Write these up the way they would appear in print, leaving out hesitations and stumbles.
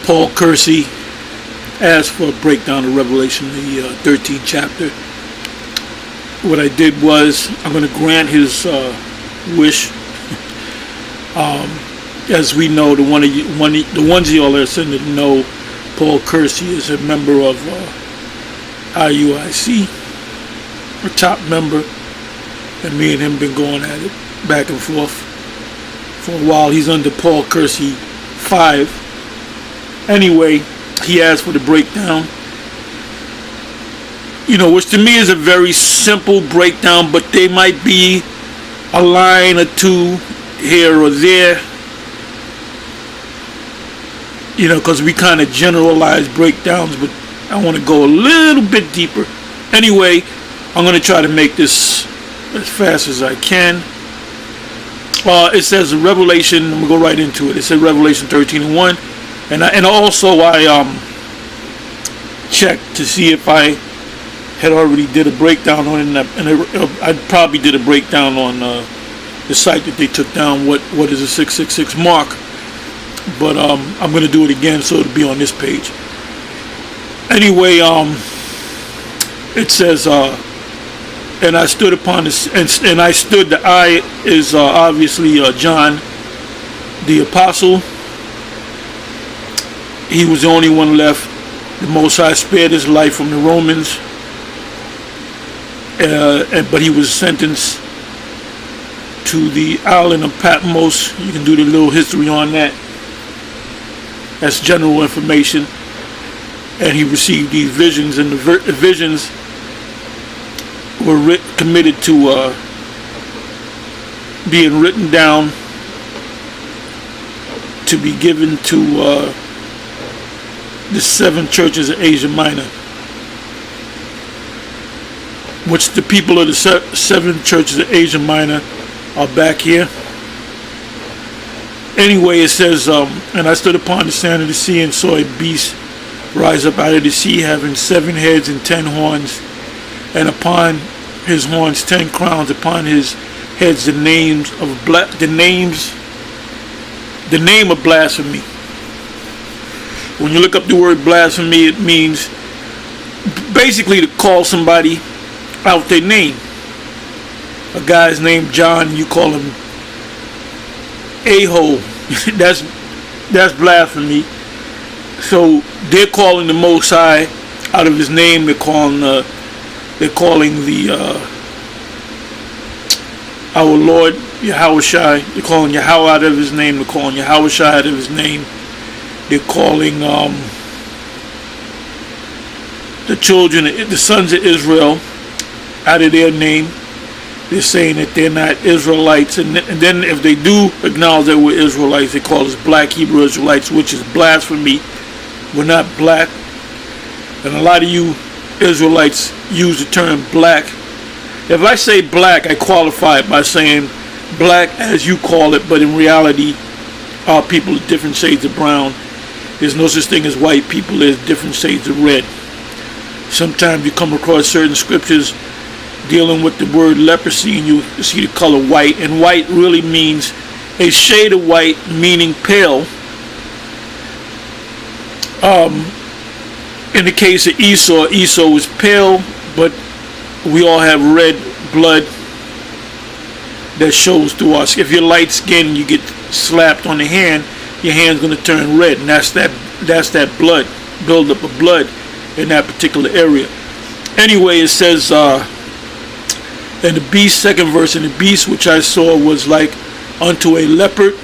Paul Kersey asked for a breakdown of Revelation, the 13th chapter. What I did was, I'm going to grant his wish. As we know, the ones of y'all that are sitting to know, Paul Kersey is a member of IUIC, a top member, and me and him been going at it back and forth for a while. He's under Paul Kersey 5. Anyway, he asked for the breakdown, which to me is a very simple breakdown, but there might be a line or two here or there, because we kind of generalize breakdowns, but I want to go a little bit deeper. Anyway, I'm going to try to make this as fast as I can. It says Revelation, I'm going to go right into it. It says Revelation 13:1, and also I checked to see if I had already did a breakdown on it, and I probably did a breakdown on the site that they took down, what is a 666 mark, but I'm going to do it again, so it'll be on this page. Anyway, it says, and I stood upon this, and I stood, the I is obviously John the Apostle. He was the only one left. The Most High spared his life from the Romans, but he was sentenced to the island of Patmos. You can do the little history on that. That's general information. And he received these visions, and the visions were committed to being written down to be given to the 7 churches of Asia Minor, which the people of the 7 churches of Asia Minor are back here. Anyway, it says, and I stood upon the sand of the sea and saw a beast rise up out of the sea, having 7 heads and 10 horns, and upon his horns 10 crowns, upon his heads the name of blasphemy. When you look up the word blasphemy, it means basically to call somebody out their name. A guy's named John, you call him a-hole. that's blasphemy. So they're calling the Most High out of his name. They're calling our Lord YAHAWASHI. They're calling Yahawah out of his name. They're calling YAHAWASHI out of his name. They're calling the sons of Israel out of their name. They're saying that they're not Israelites, and then if they do acknowledge that we're Israelites, they call us black Hebrew Israelites, which is blasphemy. We're not black, and a lot of you Israelites use the term black. If I say black, I qualify it by saying black as you call it, but in reality, our people are different shades of brown. There's no such thing as white people. There's different shades of red. Sometimes you come across certain scriptures dealing with the word leprosy, and you see the color white, and white really means a shade of white, meaning pale. In the case of Esau is pale, but we all have red blood that shows through us. If you're light skinned and you get slapped on the hand, your hand's going to turn red, and that's that blood, buildup of blood in that particular area. Anyway, it says in the beast, second verse, and the beast which I saw was like unto a leopard.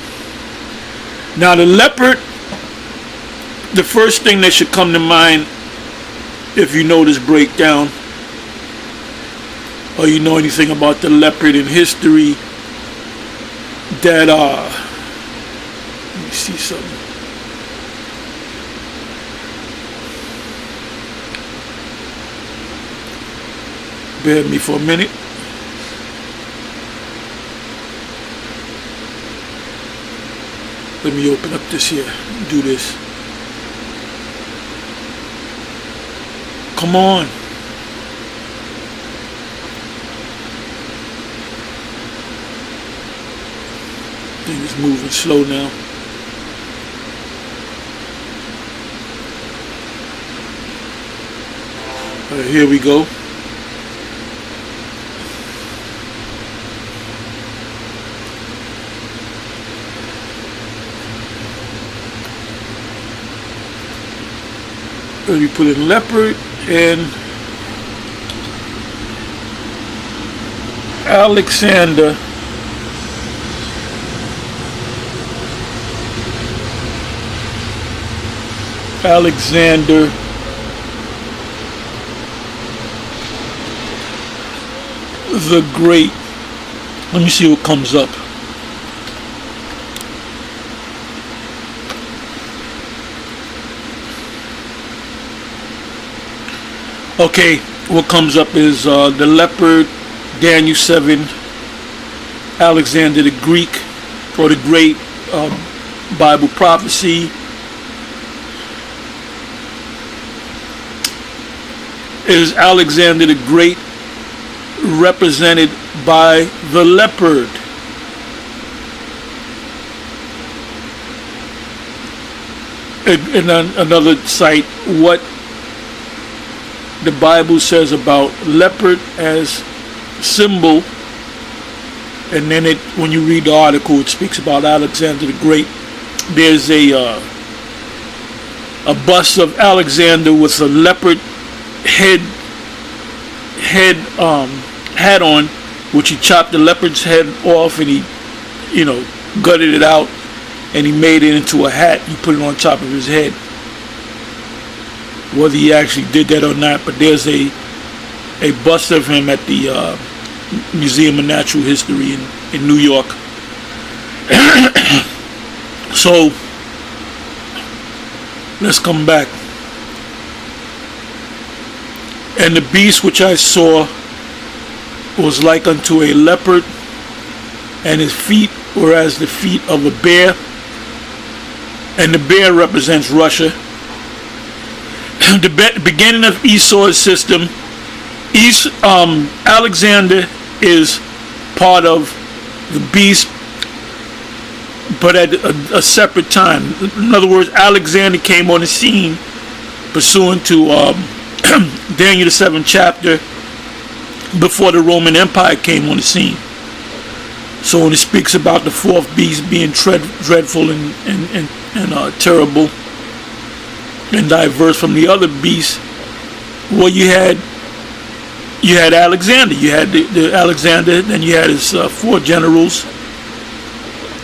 Now the leopard, the first thing that should come to mind if you know this breakdown, or you know anything about the leopard in history, that let me see something. Bear with me for a minute. Let me open up this here and do this. Come on. Thing is moving slow now. Here we go. We put in leopard and Alexander the Great. Let me see what comes up. Okay, what comes up is the leopard, Daniel 7, Alexander the Greek, or the Great, Bible prophecy. Is Alexander the Great represented by the leopard? In another site, what the Bible says about leopard as symbol, and then when you read the article, it speaks about Alexander the Great. There's a bust of Alexander with a leopard hat on, which he chopped the leopard's head off, and he, gutted it out, and he made it into a hat. He put it on top of his head. Whether he actually did that or not, but there's a bust of him at the Museum of Natural History in New York. So let's come back. And the beast which I saw was like unto a leopard, and his feet were as the feet of a bear, and the bear represents Russia. The beginning of Esau's system. Alexander is part of the beast, but at a separate time. In other words, Alexander came on the scene pursuant to Daniel the 7th chapter, before the Roman Empire came on the scene. So when it speaks about the fourth beast being dreadful and terrible and diverse from the other beasts, well, you had Alexander. You had the Alexander, then you had his 4 generals,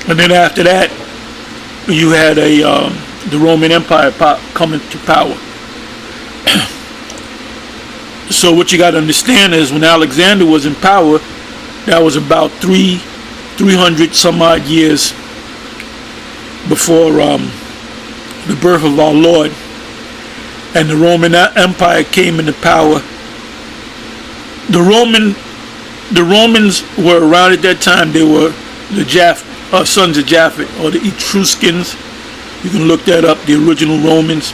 and then after that you had the Roman Empire coming to power. So what you got to understand is, when Alexander was in power, that was about 300 some odd years before the birth of our Lord, and the Roman Empire came into power. The Romans were around at that time. They were the sons of Japhet, or the Etruscans. You can look that up, the original Romans.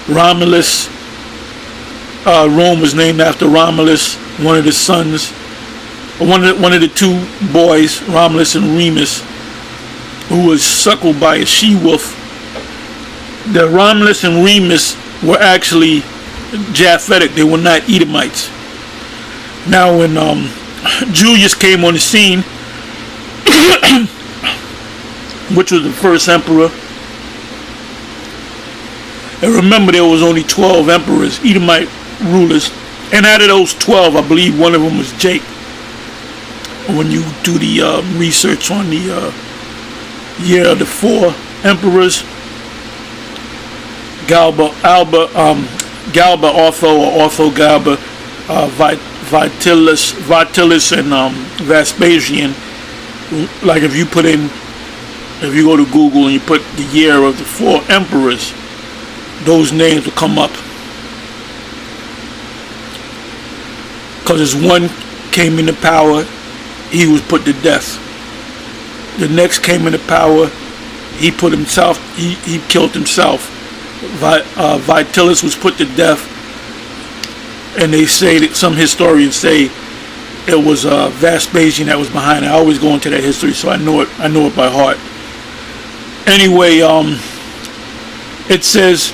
Romulus, Rome was named after Romulus, one of the sons, one of the 2 boys, Romulus and Remus, who was suckled by a she-wolf. The Romulus and Remus were actually Japhetic. They were not Edomites. Now when Julius came on the scene, which was the first emperor, and remember, there was only 12 emperors, Edomite rulers, and out of those 12, I believe one of them was Jake. When you do the research on the year of the 4 emperors, Galba, Otho, or Otho Galba, Vitellius, and Vespasian. Like if you go to Google and you put the year of the 4 emperors, those names will come up. Because as one came into power, he was put to death. The next came into power, he killed himself. Vitellius was put to death, and they say that some historians say it was Vespasian that was behind it. I always go into that history, so I know it by heart. Anyway, it says,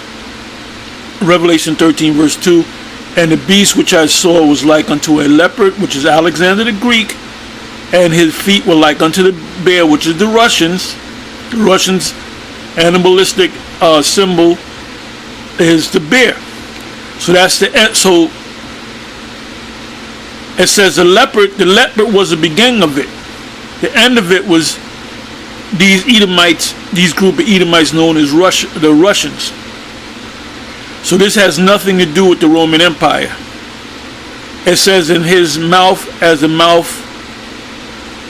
Revelation 13 verse 2, And the beast which I saw was like unto a leopard, which is Alexander the Greek, and his feet were like unto the bear, which is the Russians. The Russians' animalistic symbol is the bear. So that's the end. So it says the leopard was the beginning of it. The end of it was these Edomites, these group of Edomites known as the Russians. So this has nothing to do with the Roman Empire. It says in his mouth as the mouth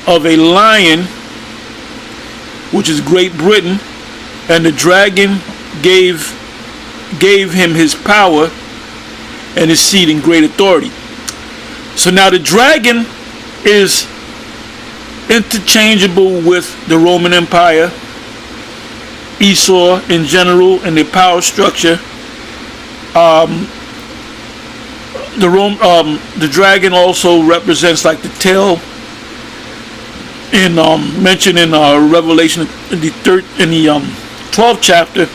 of a lion, which is Great Britain, and the dragon gave him his power and his seat and great authority. So now the dragon is interchangeable with the Roman Empire, Esau in general, and their power structure. The dragon also represents like the tail in mentioned in Revelation in the 12th chapter,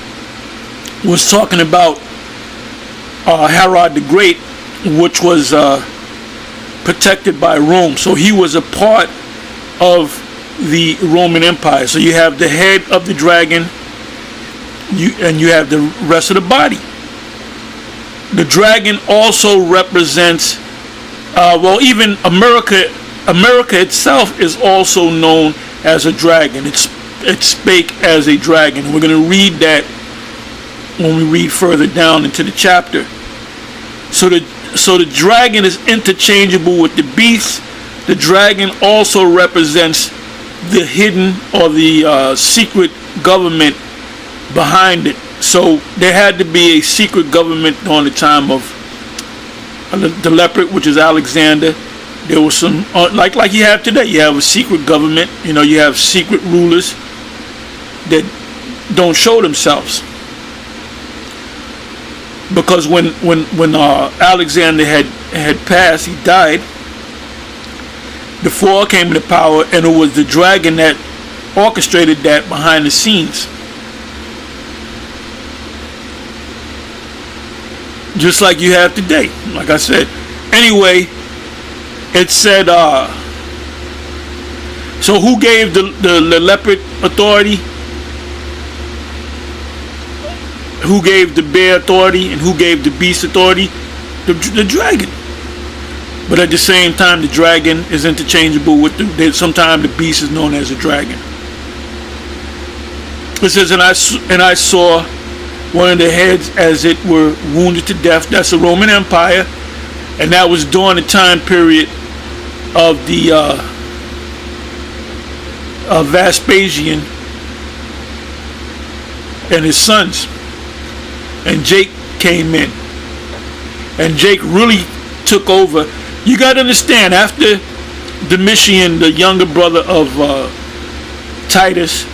was talking about Herod the Great, which was protected by Rome. So he was a part of the Roman Empire. So you have the head of the dragon, and you have the rest of the body. The dragon also represents, even America itself is also known as a dragon. It's spake as a dragon. We're going to read that when we read further down into the chapter. So the dragon is interchangeable with the beast. The dragon also represents the hidden or the secret government behind it. So there had to be a secret government during the time of the leopard, which is Alexander. There was some, like you have today, you have a secret government. You have secret rulers that don't show themselves. Because when Alexander had passed, he died, the fall came into power, and it was the dragon that orchestrated that behind the scenes. Just like you have today, like I said. Anyway, it said, so who gave the leopard authority? Who gave the bear authority? And who gave the beast authority? The dragon. But at the same time, the dragon is interchangeable with sometimes the beast is known as a dragon. It says, and I saw one of the heads as it were wounded to death. That's the Roman Empire, and that was during the time period of the Vespasian and his sons. And Jake came in, and Jake really took over. You got to understand, after Domitian, the younger brother of Titus,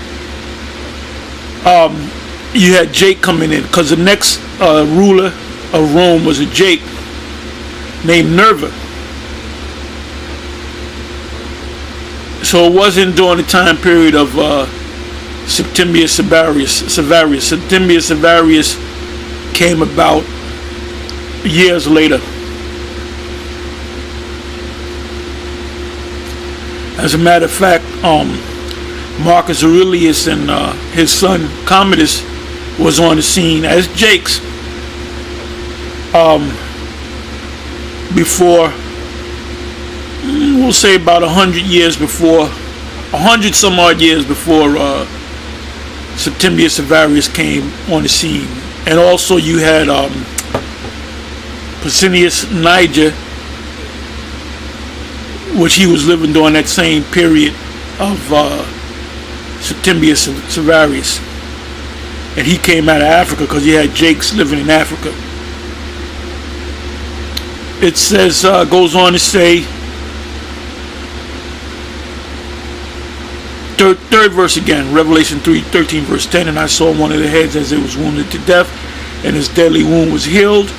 you had Jake coming in, because the next ruler of Rome was a Jake named Nerva. So it wasn't during the time period of Septimius Severus. Septimius Severus came about years later. As a matter of fact, Marcus Aurelius and his son Commodus was on the scene as Jakes before, we'll say about 100 years before, 100 some odd years before Septimius Severus came on the scene. And also you had Pessinus Niger, which he was living during that same period of Septimius Severus, and he came out of Africa because he had Jakes living in Africa. It says, goes on to say, third verse again, Revelation 3:13 verse 10, and I saw one of the heads as it was wounded to death, and his deadly wound was healed,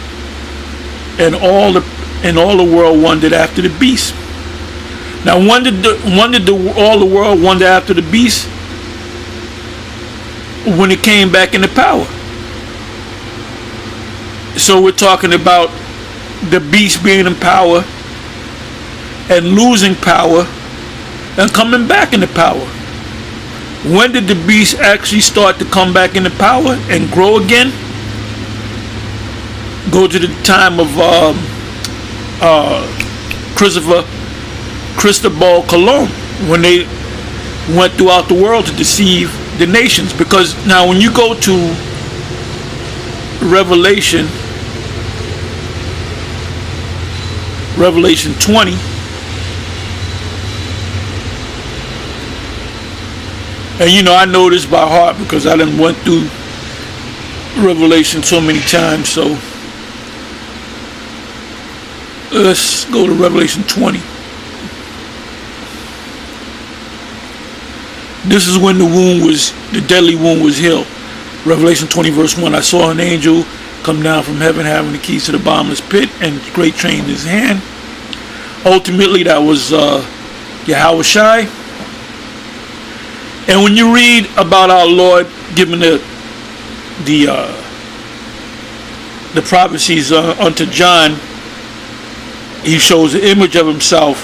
and all the world wondered after the beast. Now, when did all the world wonder after the beast? When it came back into power. So we're talking about the beast being in power and losing power and coming back into power. When did the beast actually start to come back into power and grow again? Go to the time of Cristobal Colon, when they went throughout the world to deceive the nations. Because now when you go to Revelation 20, and you know I know this by heart because I done went through Revelation so many times. So let's go to Revelation 20. This is when the deadly wound was healed. Revelation 20 verse 1. I saw an angel come down from heaven having the keys to the bottomless pit and great chain in his hand. Ultimately that was YAHAWASHI. And when you read about our Lord giving the prophecies unto John, he shows an image of himself,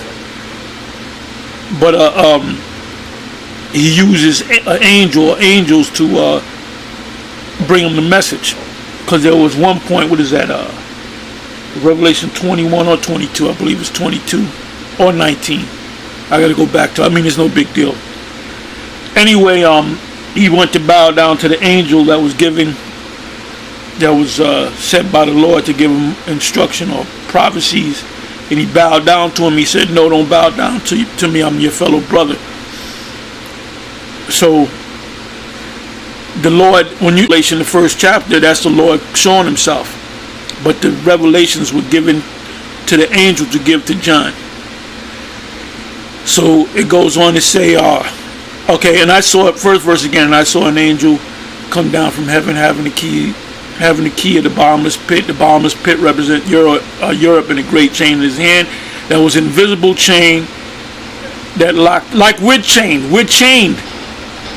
but he uses an angel or angels to bring him the message. Because there was one point, what is that, Revelation 21 or 22, I believe it's 22 or 19. I gotta go back to, I mean, it's no big deal. Anyway, he went to bow down to the angel that was sent by the Lord to give him instruction or prophecies, and he bowed down to him. He said, no, don't bow down to me, I'm your fellow brother. So the Lord, when you Revelation the first chapter, that's the Lord showing himself, but the revelations were given to the angel to give to John. So it goes on to say, okay, and I saw, first verse again, and I saw an angel come down from heaven having the key of the bottomless pit. The bottomless pit represents Europe and a great chain in his hand. That was an invisible chain that locked, like we're chained. We're chained.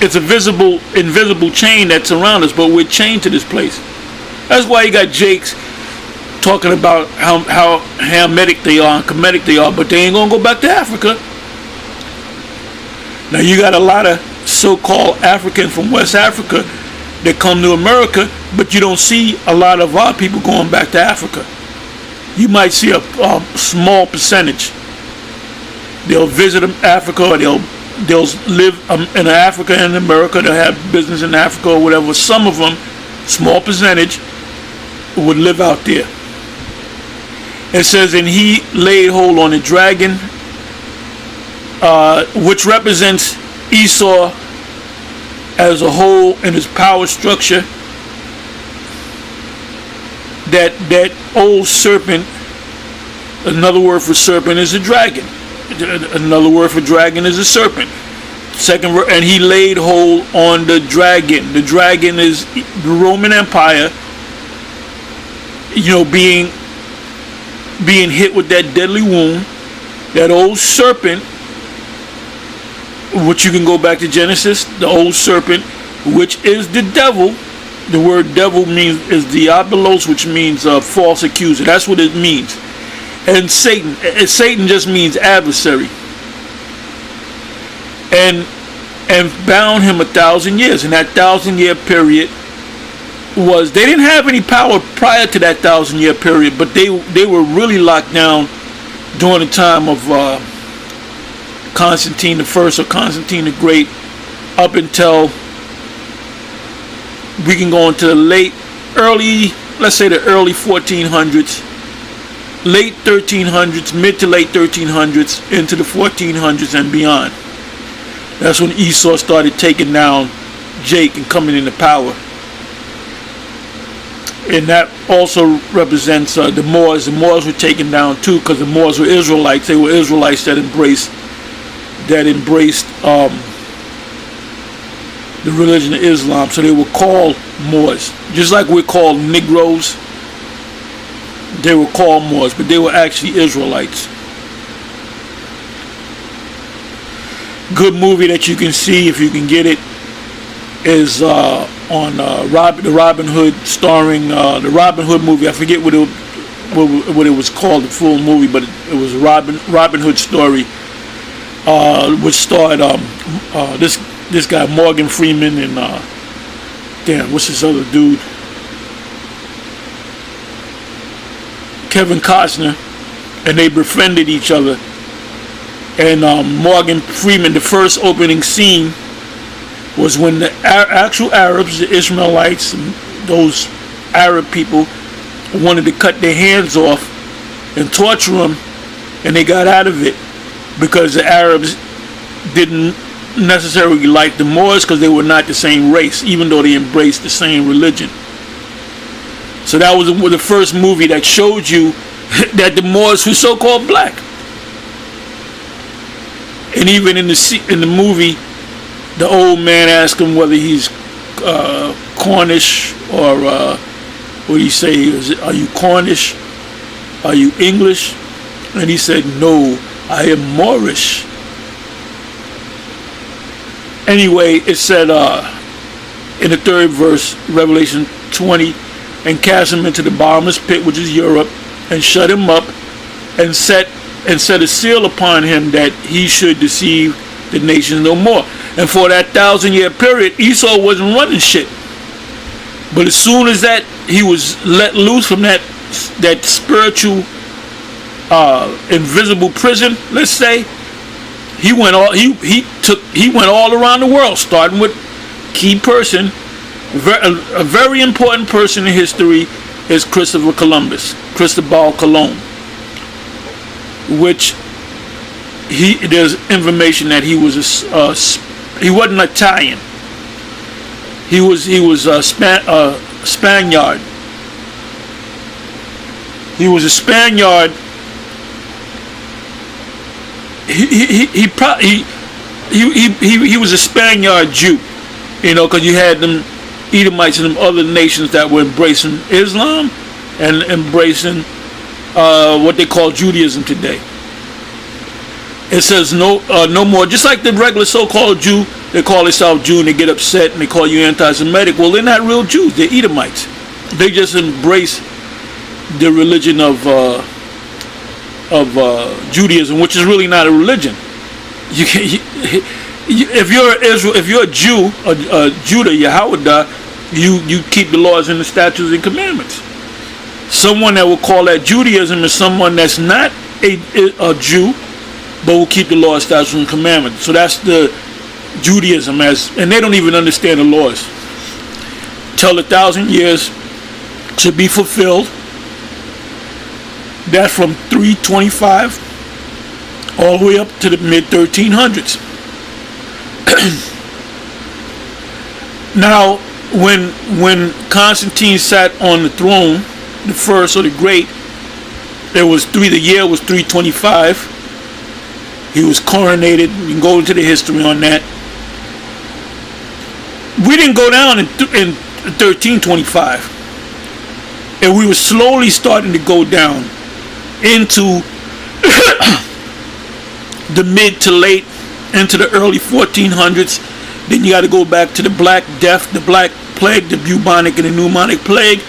It's a invisible chain that's around us, but we're chained to this place. That's why you got Jakes talking about how Hamitic they are and Kemetic they are, but they ain't gonna go back to Africa. Now you got a lot of so-called Africans from West Africa that come to America, but you don't see a lot of our people going back to Africa. You might see a small percentage. They'll visit Africa, or they'll live in Africa and America. They'll have business in Africa or whatever. Some of them, small percentage, would live out there. It says, and he laid hold on the dragon, which represents Esau as a whole in his power structure. That old serpent, another word for serpent is a dragon. Another word for dragon is a serpent. Second word, and he laid hold on the dragon. The dragon is the Roman Empire, you know, being hit with that deadly wound. That old serpent, which you can go back to Genesis, the old serpent, which is the devil. The word devil is diabolos, which means false accuser. That's what it means. And Satan just means adversary. And bound him 1,000 years. And that 1,000-year period was, they didn't have any power prior to that 1,000-year period, but they were really locked down during the time of Constantine the First or Constantine the Great, up until we can go into the let's say the early 1400s, late 1300s, mid to late 1300s, into the 1400s and beyond. That's when Esau started taking down Jake and coming into power. And that also represents the Moors. The Moors were taken down too, because the Moors were Israelites. They were Israelites that embraced the religion of Islam. So they were called Moors. Just like we're called Negroes, they were called Moors, but they were actually Israelites. Good movie that you can see if you can get it is on the Robin Hood, starring the Robin Hood movie. I forget what what it was called, the full movie, but it was Robin Hood story, which starred this guy Morgan Freeman and damn, what's this other dude? Kevin Costner, and they befriended each other. And Morgan Freeman, the first opening scene was when the actual Arabs, the Ishmaelites, and those Arab people wanted to cut their hands off and torture them, and they got out of it because the Arabs didn't necessarily like the Moors because they were not the same race, even though they embraced the same religion. So that was the first movie that showed you that the Moors were so-called black. And even in the movie, the old man asked him whether he's Cornish or what do you say? Are you Cornish? Are you English? And he said, no, I am Moorish. Anyway, it said in the third verse, Revelation 20, and cast him into the bottomless pit, which is Europe, and shut him up, and set a seal upon him that he should deceive the nations no more. And for that 1,000-year period, Esau wasn't running shit. But as soon as that he was let loose from that spiritual invisible prison, let's say, he went all around the world, starting with key person, a very important person in history is Christopher Columbus, Cristobal Colon, which there's information that he was he wasn't Italian. He was a Spaniard. He was a Spaniard. He was a Spaniard Jew, you know, because you had them Edomites and them other nations that were embracing Islam and embracing what they call Judaism today. It says no more, just like the regular so-called Jew, they call themselves Jew and they get upset and they call you anti-Semitic. Well, they're not real Jews, they're Edomites. They just embrace the religion of Judaism, which is really not a religion. If you're a Jew, Judah, Yahawah, you keep the laws and the statutes and commandments. Someone that will call that Judaism is someone that's not a Jew, but will keep the laws, statutes, and commandments. So that's the Judaism, and they don't even understand the laws. Till 1,000 years to be fulfilled. That's from 325 all the way up to the mid 1300s. Now, when Constantine sat on the throne, the first or the great, the year was 325. He was coronated. We can go into the history on that. We didn't go down in 1325, and we were slowly starting to go down into the mid to late, into the early 1400s. Then you got to go back to the Black Death, the Black Plague, the bubonic and the pneumonic plague.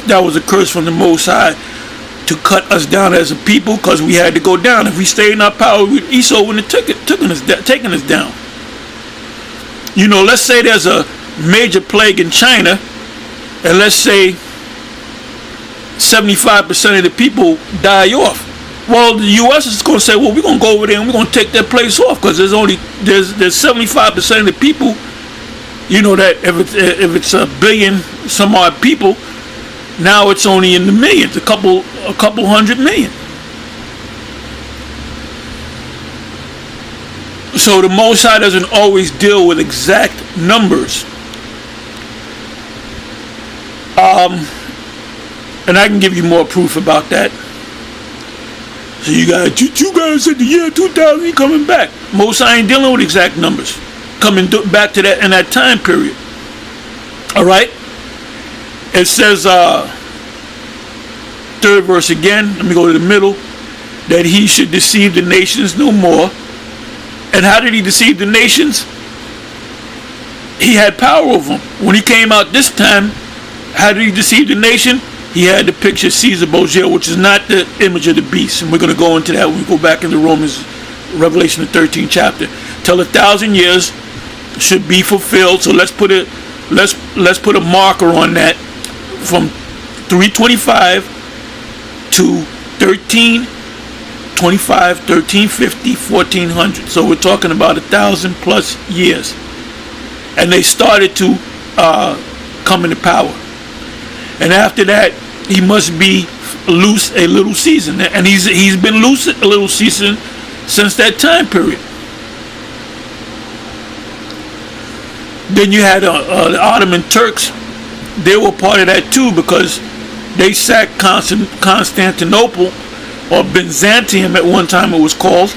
That was a curse from the Most High to cut us down as a people, because we had to go down. If we stayed in our power, Esau wouldn't have taken us down. You know, let's say there's a major plague in China, and let's say 75% of the people die off. Well, the U.S. is going to say, well, we're going to go over there and we're going to take that place off, because there's 75% of the people. You know that if it's a billion some odd people, now it's only in the millions, a couple 100 million. So the Most High doesn't always deal with exact numbers. And I can give you more proof about that. So you guys said the year 2000 coming back. Most High ain't dealing with exact numbers coming back to that in that time period. All right. It says, third verse again. Let me go to the middle. That he should deceive the nations no more. And how did he deceive the nations? He had power over them. When he came out this time, how did he deceive the nation? he had the picture Caesar Borgia, which is not the image of the beast. And we're going to go into that when we go back into Revelation the 13th chapter. Till 1,000 years should be fulfilled. So let's put a marker on that from 325 to 1325, 1350, 1400. So we're talking about 1,000 plus years. And they started to come into power. And after that, he must be loose a little season. And he's been loose a little season since that time period. Then you had the Ottoman Turks. They were part of that too, because they sacked Constantinople, or Byzantium at one time it was called.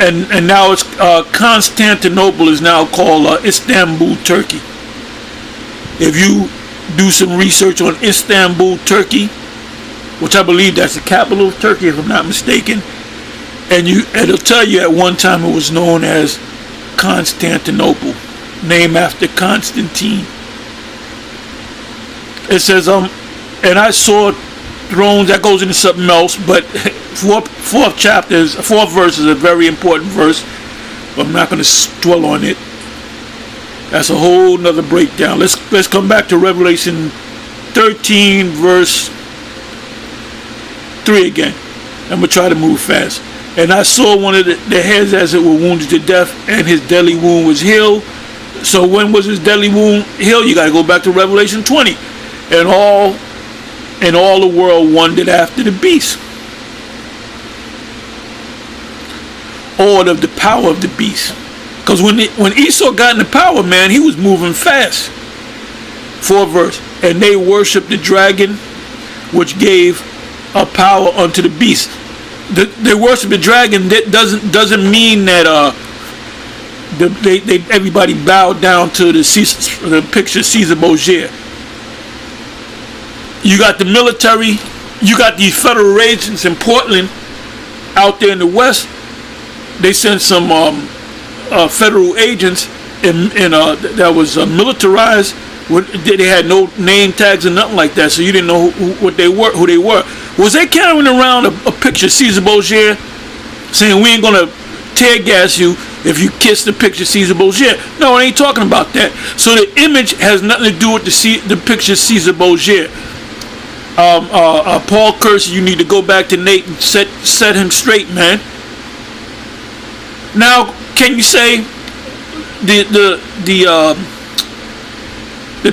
And now it's Constantinople is now called Istanbul, Turkey. If you do some research on Istanbul, Turkey, which I believe that's the capital of Turkey, if I'm not mistaken, and it'll tell you at one time it was known as Constantinople, named after Constantine. It says, and I saw thrones. That goes into something else, but fourth verse is a very important verse, but I'm not going to dwell on it. That's a whole nother breakdown. Let's come back to Revelation 13 verse 3 again. I'm going to try to move fast. And I saw one of the heads as it were wounded to death, and his deadly wound was healed. So when was his deadly wound healed? You got to go back to Revelation 20. And all the world wondered after the beast, or of the power of the beast. Because when Esau got into power, man, he was moving fast. 4th verse. And they worshiped the dragon, which gave a power unto the beast. They worship the dragon. That doesn't mean that everybody bowed down to the picture Caesar Borgia. You got the military. You got these federal agents in Portland, out there in the West. They sent some federal agents that was militarized. They had no name tags or nothing like that, so you didn't know who they were. Was they carrying around a picture Caesar Borgia, saying we ain't gonna tear gas you if you kiss the picture Caesar Borgia? No, I ain't talking about that. So the image has nothing to do with the picture Caesar Borgia. Paul Kersey, you need to go back to Nate and set him straight, man. Now, can you say the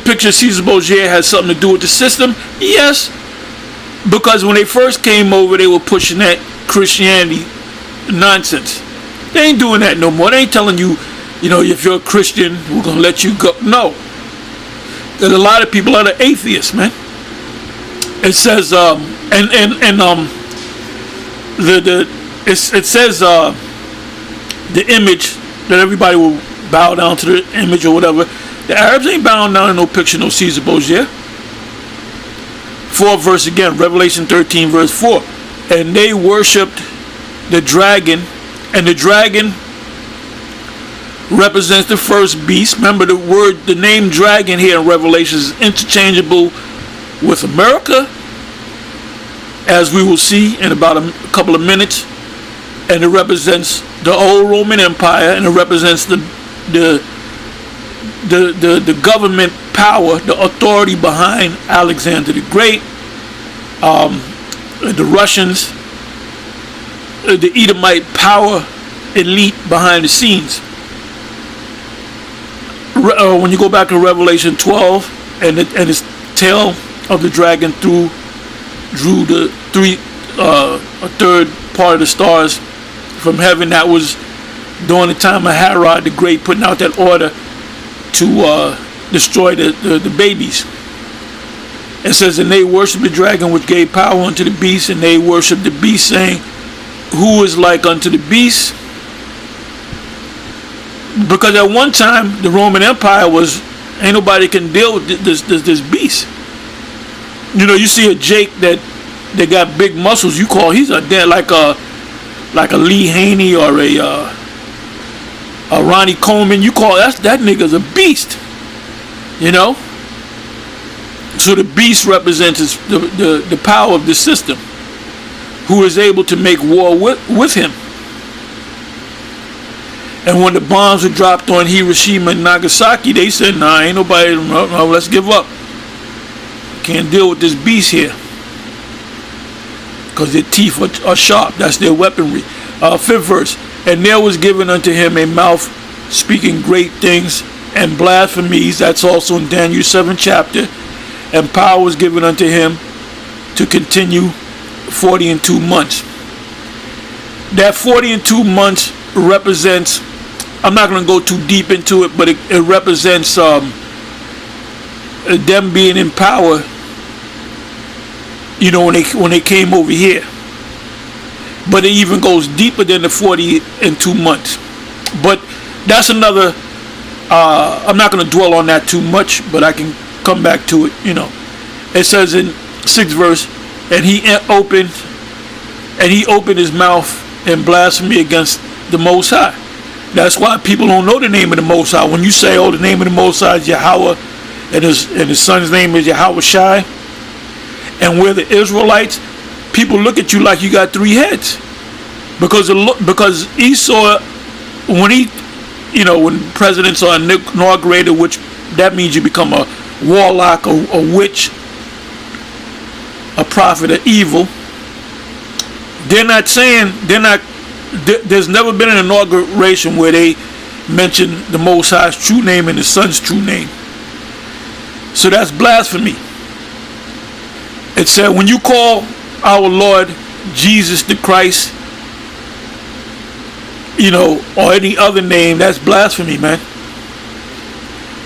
picture Caesar Borgia has something to do with the system? Yes, because when they first came over, they were pushing that Christianity nonsense. They ain't doing that no more. They ain't telling you, if you're a Christian, we're gonna let you go. No, there's a lot of people that are atheists, man. It says, it says the image that everybody will bow down to the image or whatever. The Arabs ain't bowing down to no picture, no Caesar Borgia. 4th verse again, Revelation 13 verse 4. And they worshipped the dragon, and the dragon represents the first beast. Remember, the name dragon here in Revelation is interchangeable with America, as we will see in about a couple of minutes. And it represents the old Roman Empire, and it represents the government power, the authority behind Alexander the Great, the Russians, the Edomite power elite behind the scenes. When you go back to Revelation 12, and its tail of the dragon drew a third part of the stars from heaven. That was during the time of Herod the Great, putting out that order to destroy the babies. It says, and they worship the dragon which gave power unto the beast, and they worship the beast, saying, who is like unto the beast? Because at one time the Roman Empire ain't nobody can deal with this beast. You see a Jake that got big muscles, you call he's like a Lee Haney or a Ronnie Coleman. You call that nigga's a beast. So the beast represents the power of the system, who is able to make war with him. And when the bombs were dropped on Hiroshima and Nagasaki, they said, nah, ain't nobody, no, let's give up. Can't deal with this beast here. Because their teeth are sharp. That's their weaponry. 5th verse. And there was given unto him a mouth speaking great things and blasphemies. That's also in Daniel 7th chapter. And power was given unto him to continue 40 and 2 months. That 40 and 2 months represents, I'm not going to go too deep into it, but it represents them being in power, you know, when they came over here. But it even goes deeper than the 40 and 2 months. But that's another, I'm not going to dwell on that too much, but I can come back to it, you know. It says in 6th verse, and he opened his mouth in blasphemy against the Most High. That's why people don't know the name of the Most High. When you say, oh, the name of the Most High is Yahawah, and his son's name is YAHAWASHI, and we're the Israelites, people look at you like you got 3 heads. Because Esau, when when presidents are inaugurated, which that means you become a warlock, a witch, a prophet of evil. There's never been an inauguration where they mention the Most High's true name and his son's true name. So that's blasphemy. It said, when you call our Lord Jesus the Christ, or any other name, that's blasphemy, man.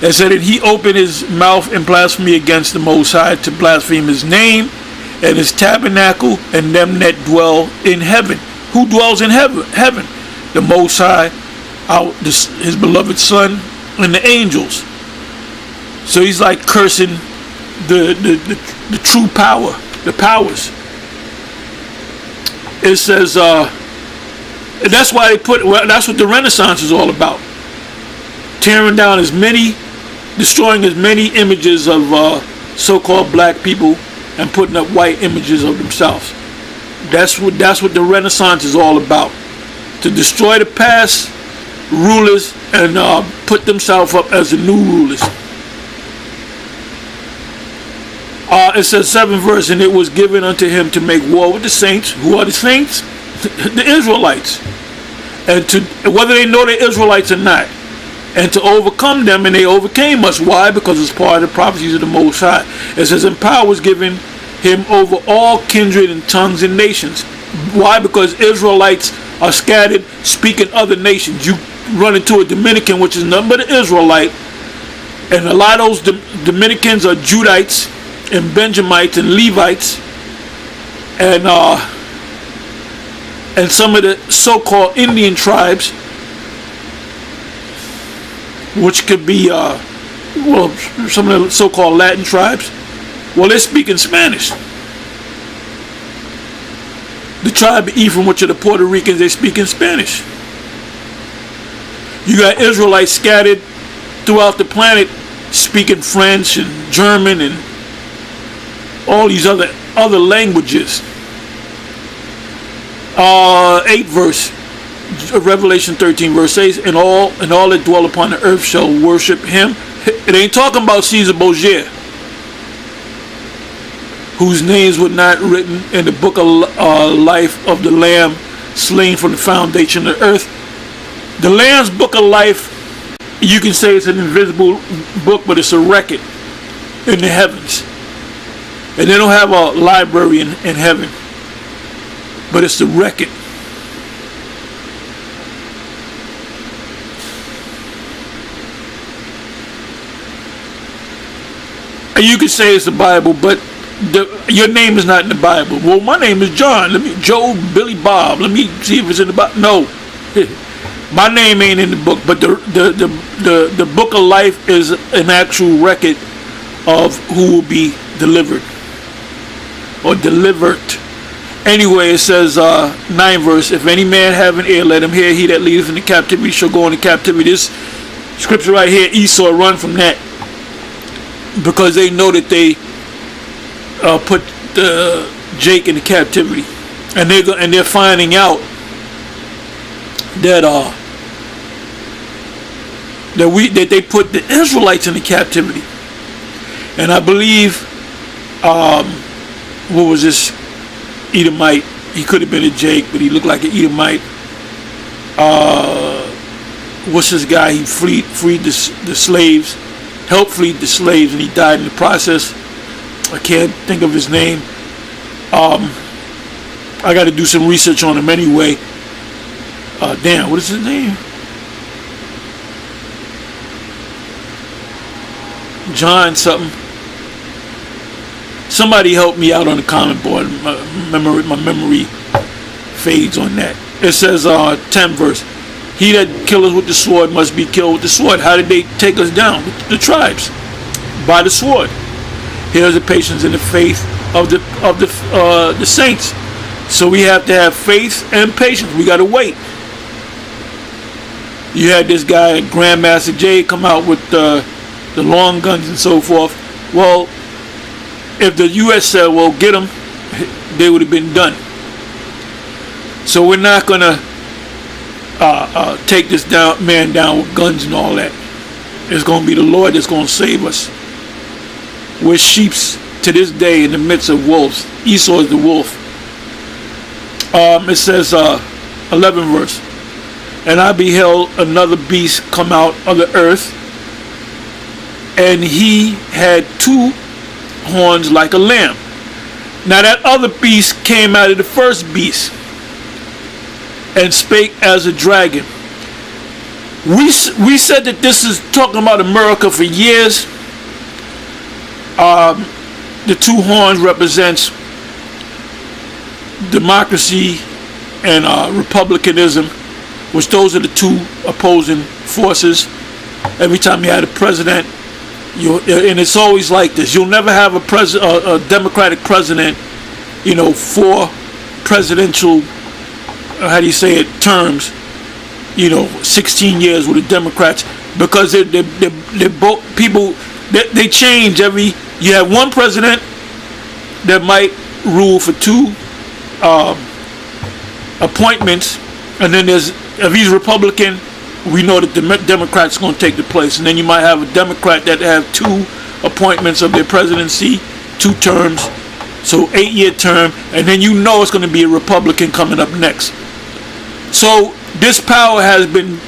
It said that he opened his mouth in blasphemy against the Most High, to blaspheme his name and his tabernacle and them that dwell in heaven. Who dwells in heaven? The Most High, his beloved Son, and the angels. So he's like cursing the true power, the powers. It says, that's why that's what the Renaissance is all about. Tearing down destroying as many images of so-called black people and putting up white images of themselves. That's what the Renaissance is all about. To destroy the past rulers and put themselves up as the new rulers. It says 7th verse, and it was given unto him to make war with the saints. Who are the saints? The Israelites. And whether they know they're Israelites or not. And to overcome them, and they overcame us. Why? Because it's part of the prophecies of the Most High. It says, and power was given him over all kindred and tongues and nations. Why? Because Israelites are scattered, speaking other nations. You run into a Dominican, which is nothing but an Israelite, and a lot of those Dominicans are Judites and Benjamites and Levites, and some of the so-called Indian tribes, which could be some of the so-called Latin tribes. Well, they're speaking Spanish. The tribe of Ephraim, which are the Puerto Ricans, they speak in Spanish. You got Israelites scattered throughout the planet speaking French and German and all these other languages. 8th verse, Revelation 13 verse 8, and all that dwell upon the earth shall worship him. It ain't talking about Caesar Borgia, whose names were not written in the book of life of the Lamb slain from the foundation of the earth. The Lamb's book of life, you can say it's an invisible book, but it's a record in the heavens. And they don't have a library in heaven, but it's the record. And you can say it's the Bible, but your name is not in the Bible. Well, my name is John. Joe, Billy, Bob. Let me see if it's in the Bible. No, my name ain't in the book. But the book of life is an actual record of who will be delivered or delivered. Anyway, it says 9th verse. If any man have an ear, let him hear. He that leadeth into captivity shall go into captivity. This scripture right here, Esau run from that, because they know that they put Jake into captivity, and they're finding out that that they put the Israelites into captivity. And I believe, what was this Edomite? He could have been a Jake, but he looked like an Edomite. What's this guy? He freed the slaves, helped free the slaves, and he died in the process. I can't think of his name. I got to do some research on him anyway. Damn, what is his name? John something. Somebody help me out on the comment board. My memory fades on that. It says 10 verse. He that killeth with the sword must be killed with the sword. How did they take us down? The tribes. By the sword. Here's the patience and the faith of the saints. So we have to have faith and patience. We got to wait. You had this guy, Grandmaster Jay, come out with the long guns and so forth. Well, if the U.S. said, well, get them, they would have been done. So we're not going to take this man down with guns and all that. It's going to be the Lord that's going to save us. We're sheeps to this day in the midst of wolves. Esau is the wolf. It says 11 verse. And I beheld another beast come out of the earth, and he had 2 horns like a lamb. Now that other beast came out of the first beast and spake as a dragon. We said that this is talking about America for years. The 2 horns represents democracy and republicanism, which those are the 2 opposing forces. Every time you had a president, and it's always like this. You'll never have a Democratic president, 4 presidential, how do you say it, terms, 16 years with the Democrats, because they're both people. They change every. You have one president that might rule for 2 appointments, and then if he's Republican, we know that the Democrats going to take the place, and then you might have a Democrat that have 2 appointments of their presidency, 2 terms, so 8-year term, and then it's going to be a Republican coming up next. So this power has been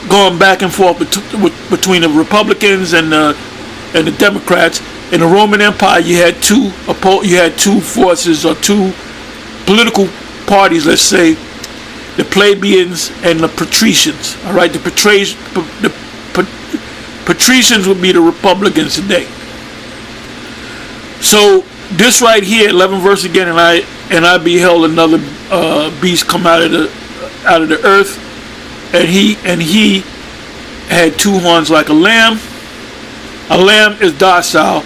going back and forth between the Republicans and the Democrats. In the Roman Empire, you had 2 forces, or 2 political parties, let's say, the plebeians and the patricians. All right, the patricians would be the Republicans today. So this right here, 11 verse again, and I beheld another beast come out of the earth, and he had 2 horns like a lamb. A lamb is docile,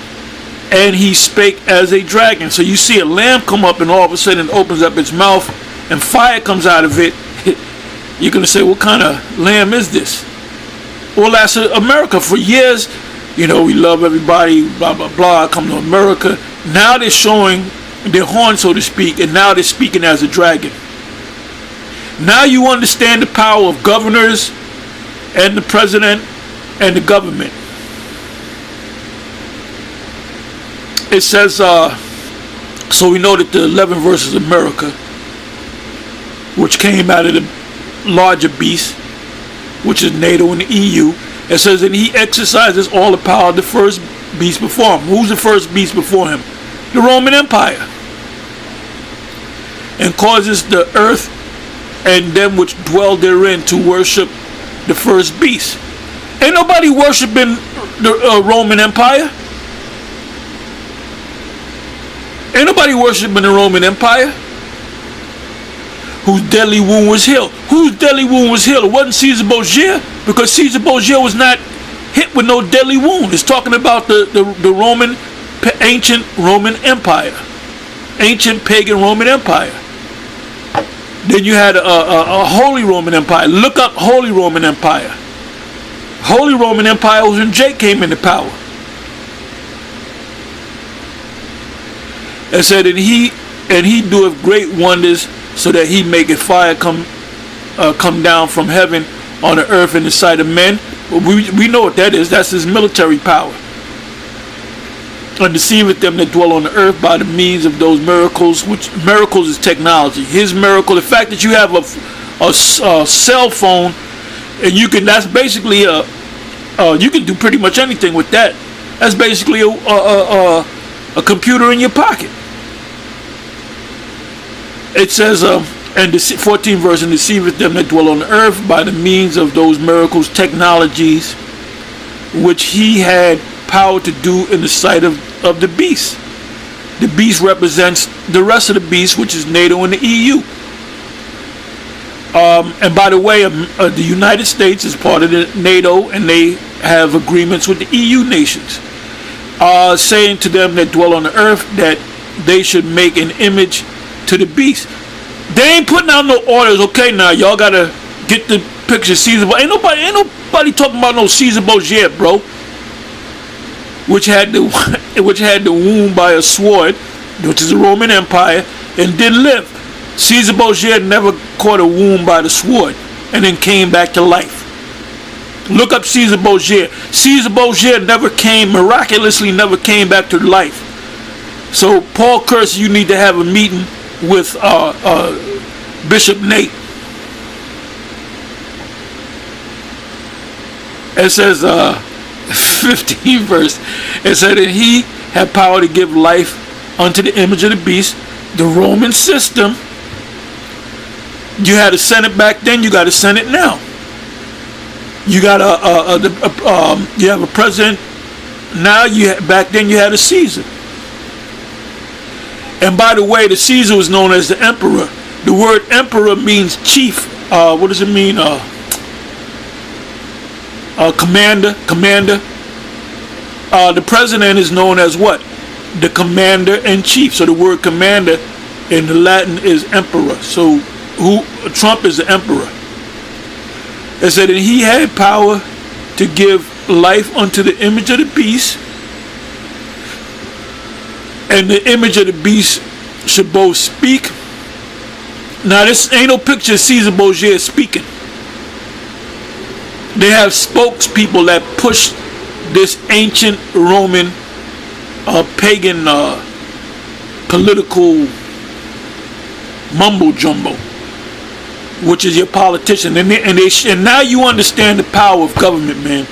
and he spake as a dragon. So you see a lamb come up, and all of a sudden it opens up its mouth, and fire comes out of it. You're going to say, what kind of lamb is this? Well, that's America. For years, we love everybody, blah, blah, blah, come to America. Now they're showing their horn, so to speak, and now they're speaking as a dragon. Now you understand the power of governors and the president and the government. It says, so we know that the 11 verse is America, which came out of the larger beast, which is NATO and the EU. It says, and he exercises all the power of the first beast before him. Who's the first beast before him? The Roman Empire. And causes the earth and them which dwell therein to worship the first beast. Ain't nobody worshiping the Roman Empire. Ain't nobody worshiping the Roman Empire. Whose deadly wound was healed. Whose deadly wound was healed? It wasn't Caesar Borgia, because Caesar Borgia was not hit with no deadly wound. It's talking about the Roman, ancient Roman Empire. Ancient pagan Roman Empire. Then you had a Holy Roman Empire. Look up Holy Roman Empire. Holy Roman Empire was when Jake came into power. It said, and he doeth great wonders, so that he maketh fire come down from heaven on the earth in the sight of men. We know what that is. That's his military power. And deceiveth them that dwell on the earth by the means of those miracles, which miracles is technology. His miracle, the fact that you have a cell phone, and you can, that's basically you can do pretty much anything with that. That's basically a computer in your pocket. It says, and the 14th verse, and deceiveth them that dwell on the earth by the means of those miracles, technologies, which he had power to do in the sight of the beast. The beast represents the rest of the beast, which is NATO and the EU. And by the way, the United States is part of the NATO, and they have agreements with the EU nations, saying to them that dwell on the earth that they should make an image to the beast. They ain't putting out no orders. Okay, now y'all gotta get the picture. Caesar, ain't nobody talking about no Caesar Borgia, bro. Which had the wound by a sword, which is the Roman Empire, and did live. Caesar Borgia never caught a wound by the sword and then came back to life. Look up Caesar Borgia. Caesar Borgia miraculously never came back to life. So Paul Curse, you need to have a meeting with Bishop Nate. It says 15th verse, it said that he had power to give life unto the image of the beast. The Roman system, you had a Senate back then, you got a Senate now. You got you have a president now. Back then you had a Caesar. And by the way, the Caesar was known as the emperor. The word emperor means chief. What does it mean? Commander. The president is known as what? The commander-in-chief. So the word commander in the Latin is emperor. So Trump is the emperor. It said that he had power to give life unto the image of the beast, and the image of the beast should both speak. Now this ain't no picture of Caesar Borgia speaking. They have spokespeople that push this ancient Roman pagan political mumbo jumbo, which is your politician. And now you understand the power of government, man.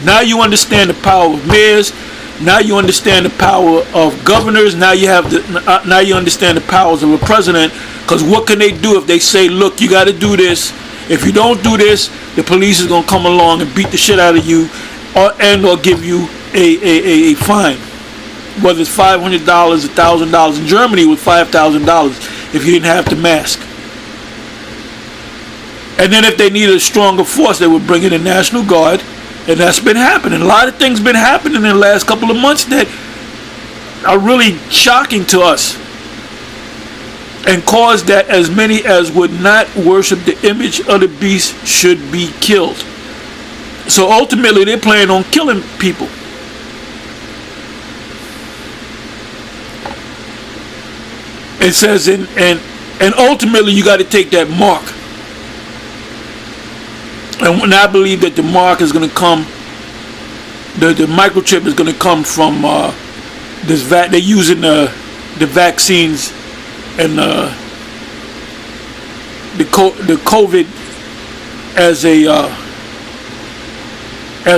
Now you understand the power of mayors. Now you understand the power of governors. Now you understand the powers of a president. Because what can they do if they say, look, you got to do this. If you don't do this, the police is going to come along and beat the shit out of you, or give you a fine. Whether it's $500, $1,000. In Germany, it was $5,000 if you didn't have the mask. And then if they needed a stronger force, they would bring in the National Guard. And that's been happening. A lot of things been happening in the last couple of months that are really shocking to us, and cause that as many as would not worship the image of the beast should be killed. So ultimately they're planning on killing people. It says, and ultimately you got to take that mark. And when I believe that the mark is going to come, the microchip is going to come from this they're using the vaccines and the COVID as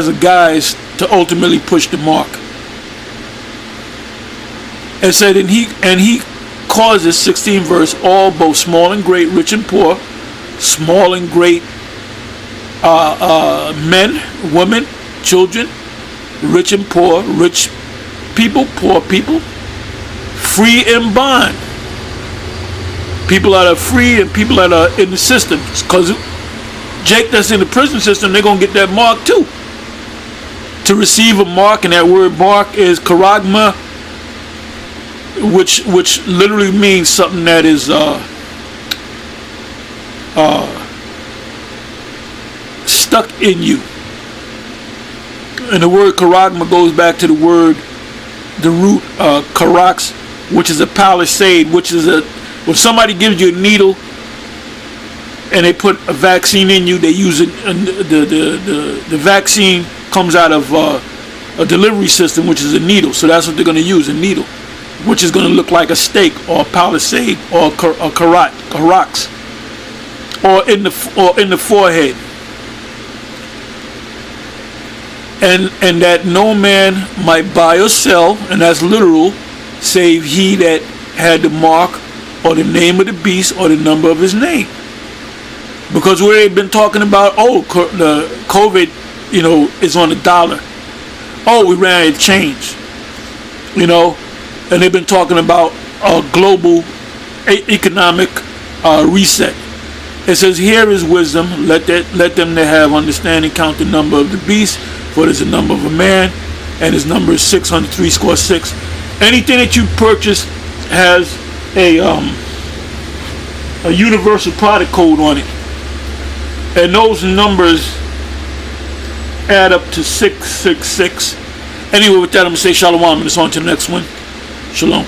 a guise to ultimately push the mark. It said, and he causes, 16th verse, all, both small and great, rich and poor, small and great, men, women, children, rich and poor, rich people, poor people, free and bond, people that are free and people that are in the system. Because Jake that's in the prison system, they're going to get that mark too. To receive a mark, and that word mark is charagma, which literally means something that is stuck in you. And the word charagma goes back to the root karax, which is a palisade, which is when somebody gives you a needle and they put a vaccine in you, they use it, and the vaccine comes out of a delivery system, which is a needle. So that's what they're going to use, a needle, which is going to look like a stake or a palisade or a carrox, or in the forehead. And that no man might buy or sell, and that's literal, save he that had the mark or the name of the beast or the number of his name. Because we've been talking about, the COVID, is on $1. We ran out of change, and they've been talking about a global economic reset. It says, here is wisdom, let them that have understanding count the number of the beast, for it is the number of a man, and his number is 666. Anything that you purchase has a universal product code on it, and those numbers add up to 666. Anyway, with that, I'm going to say shalom, and it's on to the next one. Shalom.